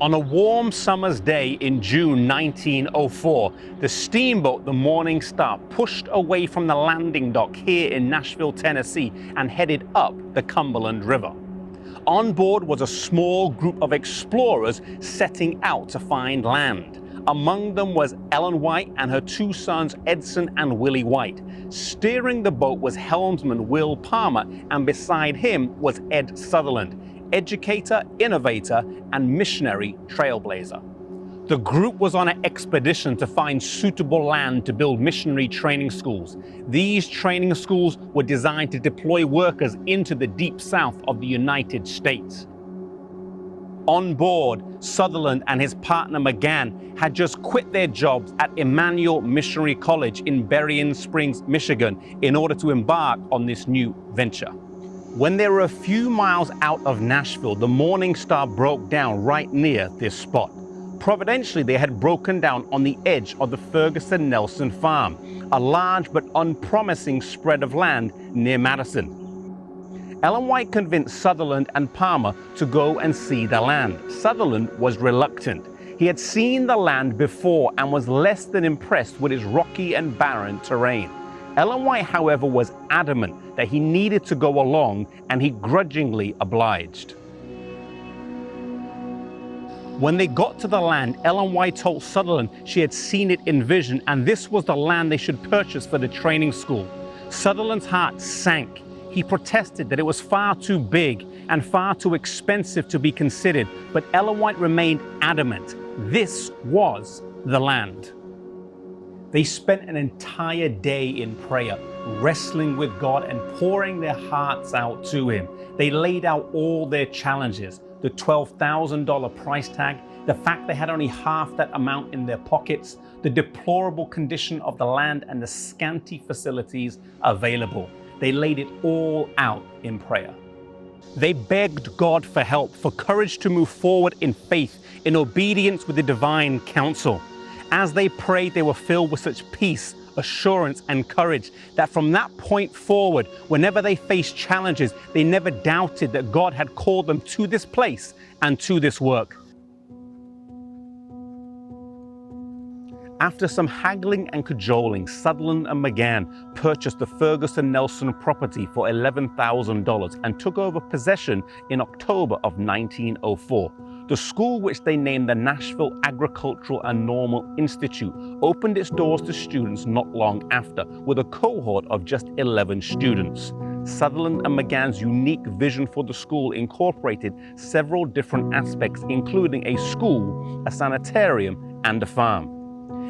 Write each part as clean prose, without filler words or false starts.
On a warm summer's day in June 1904, the steamboat, the Morning Star, pushed away from the landing dock here in Nashville, Tennessee, and headed up the Cumberland River. On board was a small group of explorers setting out to find land. Among them was Ellen White and her two sons, Edson and Willie White. Steering the boat was helmsman Will Palmer, and beside him was Ed Sutherland, educator, innovator, and missionary trailblazer. The group was on an expedition to find suitable land to build missionary training schools. These training schools were designed to deploy workers into the deep south of the United States. On board, Sutherland and his partner McGann had just quit their jobs at Emmanuel Missionary College in Berrien Springs, Michigan, in order to embark on this new venture. When they were a few miles out of Nashville, the Morning Star broke down right near this spot. Providentially, they had broken down on the edge of the Ferguson Nelson farm, a large but unpromising spread of land near Madison. Ellen White convinced Sutherland and Palmer to go and see the land. Sutherland was reluctant. He had seen the land before and was less than impressed with its rocky and barren terrain. Ellen White, however, was adamant that he needed to go along, and he grudgingly obliged. When they got to the land, Ellen White told Sutherland she had seen it in vision, and this was the land they should purchase for the training school. Sutherland's heart sank. He protested that it was far too big and far too expensive to be considered, but Ellen White remained adamant. This was the land. They spent an entire day in prayer, wrestling with God and pouring their hearts out to Him. They laid out all their challenges, the $12,000 price tag, the fact they had only half that amount in their pockets, the deplorable condition of the land, and the scanty facilities available. They laid it all out in prayer. They begged God for help, for courage to move forward in faith, in obedience with the divine counsel. As they prayed, they were filled with such peace, assurance, and courage that from that point forward, whenever they faced challenges, they never doubted that God had called them to this place and to this work. After some haggling and cajoling, Sutherland and McGann purchased the Ferguson Nelson property for $11,000 and took over possession in October of 1904. The school, which they named the Nashville Agricultural and Normal Institute, opened its doors to students not long after, with a cohort of just 11 students. Sutherland and McGann's unique vision for the school incorporated several different aspects, including a school, a sanitarium, and a farm.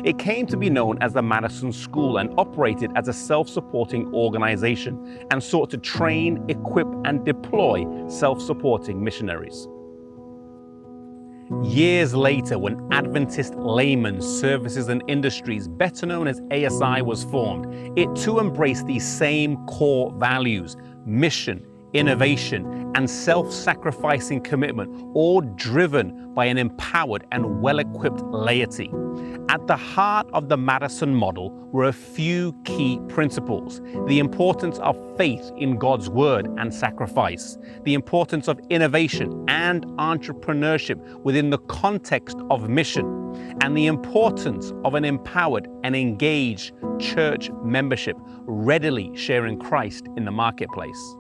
It came to be known as the Madison School and operated as a self-supporting organization and sought to train, equip, and deploy self-supporting missionaries. Years later, when Adventist Laymen's Services and Industries, better known as ASI, was formed, it too embraced these same core values: mission, innovation, and self-sacrificing commitment, all driven by an empowered and well-equipped laity. At the heart of the Madison model were a few key principles: the importance of faith in God's word and sacrifice, the importance of innovation and entrepreneurship within the context of mission, and the importance of an empowered and engaged church membership readily sharing Christ in the marketplace.